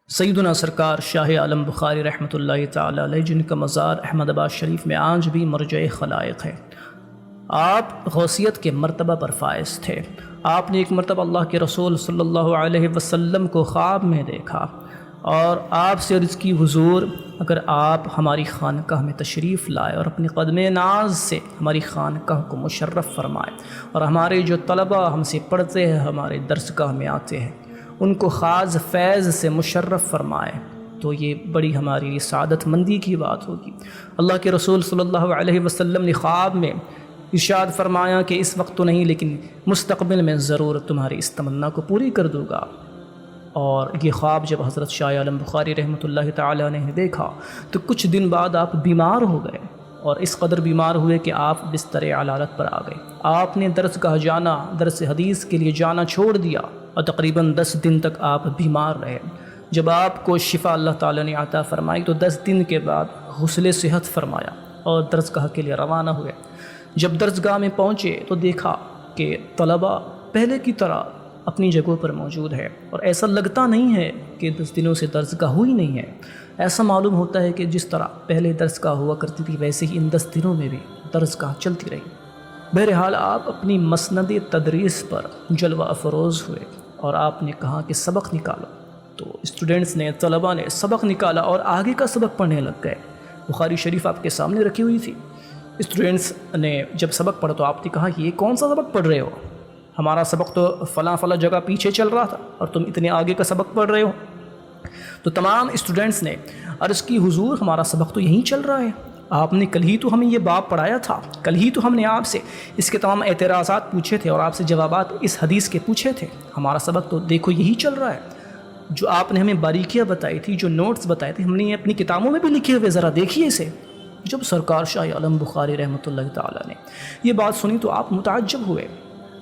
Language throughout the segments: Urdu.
سیدنا سرکار شاہ عالم بخاری رحمۃ اللہ تعالی علیہ، جن کا مزار احمد آباد شریف میں آج بھی مرجع خلائق ہے، آپ غوثیت کے مرتبہ پر فائز تھے۔ آپ نے ایک مرتبہ اللہ کے رسول صلی اللہ علیہ وسلم کو خواب میں دیکھا اور آپ سے عرض کی، حضور اگر آپ ہماری خانقاہ میں تشریف لائے اور اپنی قدم ناز سے ہماری خانقاہ کو مشرف فرمائے اور ہمارے جو طلبہ ہم سے پڑھتے ہیں، ہمارے درسگاہ میں آتے ہیں، ان کو خاص فیض سے مشرف فرمائے، تو یہ بڑی ہماری سعادت مندی کی بات ہوگی۔ اللہ کے رسول صلی اللہ علیہ وسلم نے خواب میں ارشاد فرمایا کہ اس وقت تو نہیں، لیکن مستقبل میں ضرور تمہاری اس تمنا کو پوری کر دوں گا۔ اور یہ خواب جب حضرت شاہ عالم بخاری رحمۃ اللہ تعالی عنہ نے دیکھا تو کچھ دن بعد آپ بیمار ہو گئے، اور اس قدر بیمار ہوئے کہ آپ بستر علالت پر آ گئے۔ آپ نے درسگاہ جانا، درس حدیث کے لیے جانا چھوڑ دیا اور تقریباً 10 دن تک آپ بیمار رہے۔ جب آپ کو شفا اللہ تعالی نے عطا فرمائی تو 10 دن کے بعد حصول صحت فرمایا اور درسگاہ کے لیے روانہ ہوئے۔ جب درسگاہ میں پہنچے تو دیکھا کہ طلبہ پہلے کی طرح اپنی جگہوں پر موجود ہے، اور ایسا لگتا نہیں ہے کہ 10 دنوں سے درسگاہ ہوئی نہیں ہے۔ ایسا معلوم ہوتا ہے کہ جس طرح پہلے درسگاہ ہوا کرتی تھی ویسے ہی ان 10 دنوں میں بھی درسگاہ چلتی رہی۔ بہرحال آپ اپنی مسند تدریس پر جلوہ افروز ہوئے اور آپ نے کہا کہ سبق نکالو، تو اسٹوڈنٹس نے، طلبہ نے سبق نکالا اور آگے کا سبق پڑھنے لگ گئے۔ بخاری شریف آپ کے سامنے رکھی ہوئی تھی۔ اسٹوڈنٹس نے جب سبق پڑھا تو آپ نے کہا یہ کون سا سبق پڑھ رہے ہو؟ ہمارا سبق تو فلاں فلاں جگہ پیچھے چل رہا تھا اور تم اتنے آگے کا سبق پڑھ رہے ہو۔ تو تمام اسٹوڈنٹس نے عرض کی، حضور ہمارا سبق تو یہیں چل رہا ہے، آپ نے کل ہی تو ہمیں یہ باب پڑھایا تھا، کل ہی تو ہم نے آپ سے اس کے تمام اعتراضات پوچھے تھے اور آپ سے جوابات اس حدیث کے پوچھے تھے، ہمارا سبق تو دیکھو یہی چل رہا ہے۔ جو آپ نے ہمیں باریکیاں بتائی تھی، جو نوٹس بتائے تھے، ہم نے یہ اپنی کتابوں میں بھی لکھے ہوئے، ذرا دیکھیے اسے۔ جب سرکار شاہ عالم بخاری رحمۃ اللہ تعالیٰ نے یہ بات سنی تو آپ متعجب ہوئے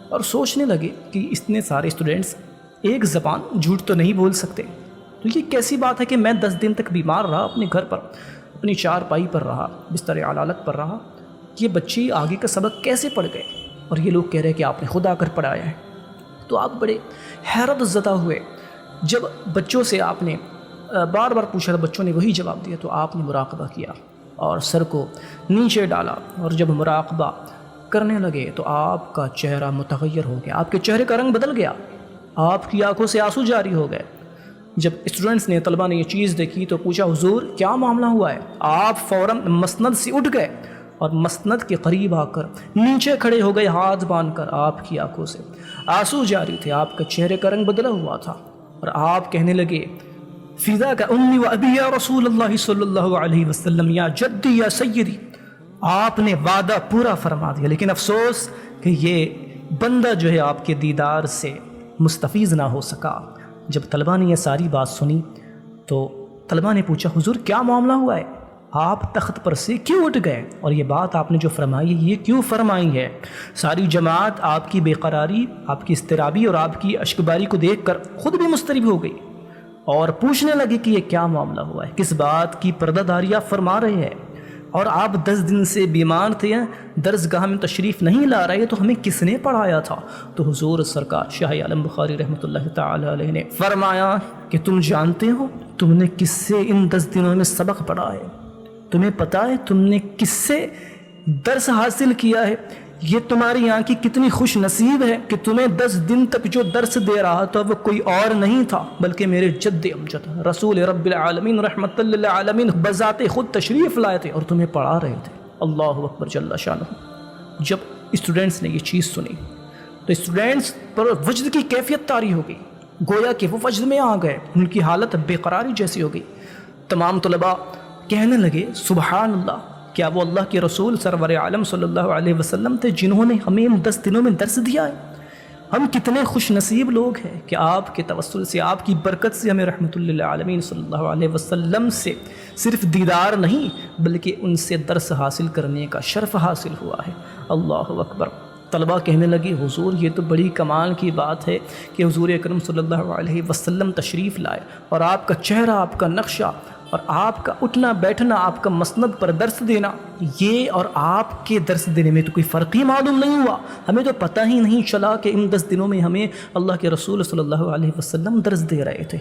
اور سوچنے لگے کہ اتنے سارے اسٹوڈنٹس ایک زبان جھوٹ تو نہیں بول سکتے، تو یہ کیسی بات ہے کہ میں 10 دن تک بیمار رہا، اپنے گھر پر اپنی چارپائی پر رہا، بستر علالت پر رہا، یہ بچے آگے کا سبق کیسے پڑھ گئے؟ اور یہ لوگ کہہ رہے کہ آپ نے خود آ کر پڑھایا ہے۔ تو آپ بڑے حیرت زدہ ہوئے۔ جب بچوں سے آپ نے بار بار پوچھا تو بچوں نے وہی جواب دیا، تو آپ نے مراقبہ کیا اور سر کو نیچے ڈالا، اور جب مراقبہ کرنے لگے تو آپ کا چہرہ متغیر ہو گیا، آپ کے چہرے کا رنگ بدل گیا، آپ کی آنکھوں سے آنسو جاری ہو گئے۔ جب اسٹوڈنٹس نے، طلبہ نے یہ چیز دیکھی تو پوچھا، حضور کیا معاملہ ہوا ہے؟ آپ فوراً مسند سے اٹھ گئے اور مسند کے قریب آ کر نیچے کھڑے ہو گئے، ہاتھ باندھ کر، آپ کی آنکھوں سے آنسو جاری تھے، آپ کا چہرے کا رنگ بدلا ہوا تھا، اور آپ کہنے لگے، فداک امی و ابی یا رسول اللہ صلی اللہ علیہ وسلم، یا جدی یا سیدی۔ آپ نے وعدہ پورا فرما دیا، لیکن افسوس کہ یہ بندہ جو ہے آپ کے دیدار سے مستفیض نہ ہو سکا۔ جب طلبہ نے یہ ساری بات سنی تو طلبہ نے پوچھا، حضور کیا معاملہ ہوا ہے؟ آپ تخت پر سے کیوں اٹھ گئے؟ اور یہ بات آپ نے جو فرمائی ہے یہ کیوں فرمائی ہے؟ ساری جماعت آپ کی بے قراری، آپ کی اضطرابی اور آپ کی اشکباری کو دیکھ کر خود بھی مضطرب ہو گئی اور پوچھنے لگے کہ یہ کیا معاملہ ہوا ہے، کس بات کی پردہ داری آپ فرما رہے ہیں، اور آپ 10 دن سے بیمار تھے، درسگاہ میں تشریف نہیں لا رہے، تو ہمیں کس نے پڑھایا تھا؟ تو حضور سرکار شاہ عالم بخاری رحمۃ اللہ تعالی علیہ نے فرمایا کہ تم جانتے ہو تم نے کس سے ان 10 دنوں میں سبق پڑھا ہے؟ تمہیں پتہ ہے تم نے کس سے درس حاصل کیا ہے؟ یہ تمہاری آنکھ کی کتنی خوش نصیب ہے کہ تمہیں 10 دن تک جو درس دے رہا تھا وہ کوئی اور نہیں تھا بلکہ میرے جد امجد رسول رب العالمین رحمت للعالمین بذات خود تشریف لائے تھے اور تمہیں پڑھا رہے تھے۔ اللہ اکبر جل شانہ۔ جب اسٹوڈنٹس نے یہ چیز سنی تو اسٹوڈنٹس پر وجد کی کیفیت طاری ہو گئی، گویا کہ وہ وجد میں آ گئے، ان کی حالت بے قراری جیسی ہو گئی۔ تمام طلباء کہنے لگے، سبحان اللہ، کیا وہ اللہ کے رسول سرور عالم صلی اللہ علیہ وسلم تھے جنہوں نے ہمیں ان 10 دنوں میں درس دیا ہے؟ ہم کتنے خوش نصیب لوگ ہیں کہ آپ کے توسل سے، آپ کی برکت سے ہمیں رحمت للعالمین صلی اللہ علیہ وسلم سے صرف دیدار نہیں بلکہ ان سے درس حاصل کرنے کا شرف حاصل ہوا ہے۔ اللہ اکبر۔ طلبہ کہنے لگے، حضور یہ تو بڑی کمال کی بات ہے کہ حضور اکرم صلی اللہ علیہ وسلم تشریف لائے اور آپ کا چہرہ، آپ کا نقشہ اور آپ کا اٹھنا بیٹھنا، آپ کا مسند پر درس دینا، یہ اور آپ کے درس دینے میں تو کوئی فرق ہی معلوم نہیں ہوا۔ ہمیں تو پتہ ہی نہیں چلا کہ ان 10 دنوں میں ہمیں اللہ کے رسول صلی اللہ علیہ وسلم درس دے رہے تھے۔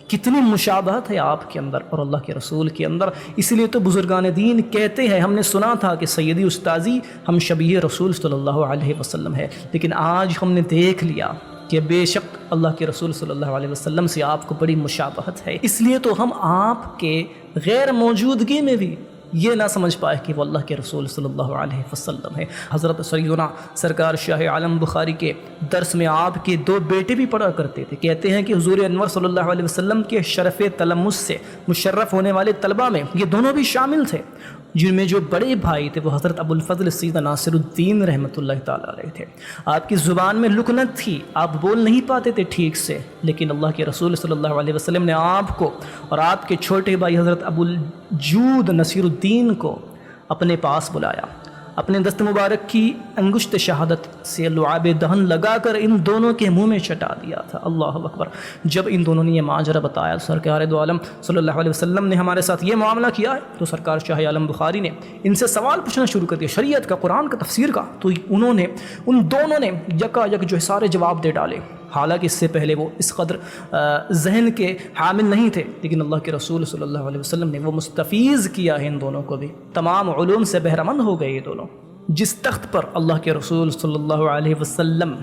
کتنی مشابہت ہے آپ کے اندر اور اللہ کے رسول کے اندر. اس لیے تو بزرگان دین کہتے ہیں، ہم نے سنا تھا کہ سیدی استاذی ہم شبیہ رسول صلی اللہ علیہ وسلم ہے، لیکن آج ہم نے دیکھ لیا کہ بے شک اللہ کے رسول صلی اللہ علیہ وسلم سے آپ کو بڑی مشابہت ہے. اس لیے تو ہم آپ کے غیر موجودگی میں بھی یہ نہ سمجھ پائے کہ وہ اللہ کے رسول صلی اللہ علیہ وسلم ہے. حضرت سیدنا سرکار شاہ عالم بخاری کے درس میں آپ کے 2 بیٹے بھی پڑھا کرتے تھے. کہتے ہیں کہ حضور انور صلی اللہ علیہ وسلم کے شرف تلمس سے مشرف ہونے والے طلبہ میں یہ دونوں بھی شامل تھے، جن میں جو بڑے بھائی تھے وہ حضرت ابو الفضل سیدنا ناصر الدین رحمۃ اللہ تعالیٰ علیہ تھے. آپ کی زبان میں لکنت تھی، آپ بول نہیں پاتے تھے ٹھیک سے، لیکن اللہ کے رسول صلی اللہ علیہ وسلم نے آپ کو اور آپ کے چھوٹے بھائی حضرت ابو الجود نصیر الدین کو اپنے پاس بلایا، اپنے دست مبارک کی انگشت شہادت سے لعاب دہن لگا کر ان دونوں کے منہ میں چٹا دیا تھا. اللہ اکبر. جب ان دونوں نے یہ ماجرا بتایا سرکار دو عالم صلی اللہ علیہ وسلم نے ہمارے ساتھ یہ معاملہ کیا ہے، تو سرکار شاہ عالم بخاری نے ان سے سوال پوچھنا شروع کر دیا شریعت کا، قرآن کا، تفسیر کا. تو ان دونوں نے یکا یک جو سارے جواب دے ڈالے. حالانکہ اس سے پہلے وہ اس قدر ذہن کے حامل نہیں تھے، لیکن اللہ کے رسول صلی اللہ علیہ وسلم نے وہ مستفیض کیا ہے ان دونوں کو بھی. تمام علوم سے بہرہ مند ہو گئے یہ دونوں. جس تخت پر اللہ کے رسول صلی اللہ علیہ وسلم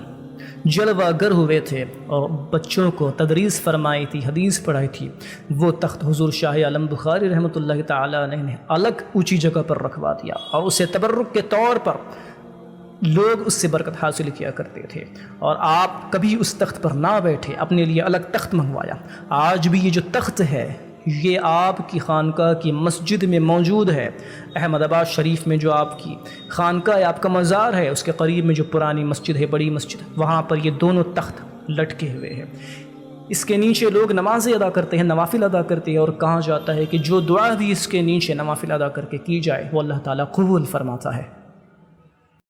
جلوہ گر ہوئے تھے اور بچوں کو تدریس فرمائی تھی، حدیث پڑھائی تھی، وہ تخت حضور شاہ عالم بخاری رحمۃ اللہ تعالیٰ علیہ نے الگ اونچی جگہ پر رکھوا دیا، اور اسے تبرک کے طور پر لوگ اس سے برکت حاصل کیا کرتے تھے. اور آپ کبھی اس تخت پر نہ بیٹھے، اپنے لیے الگ تخت منگوایا. آج بھی یہ جو تخت ہے یہ آپ کی خانقاہ کی مسجد میں موجود ہے. احمد آباد شریف میں جو آپ کی خانقاہ ہے، آپ کا مزار ہے، اس کے قریب میں جو پرانی مسجد ہے، بڑی مسجد، وہاں پر یہ دونوں تخت لٹکے ہوئے ہیں. اس کے نیچے لوگ نمازیں ادا کرتے ہیں، نوافل ادا کرتے ہیں، اور کہا جاتا ہے کہ جو دعا بھی اس کے نیچے نوافل ادا کر کے کی جائے وہ اللہ تعالیٰ قبول فرماتا ہے.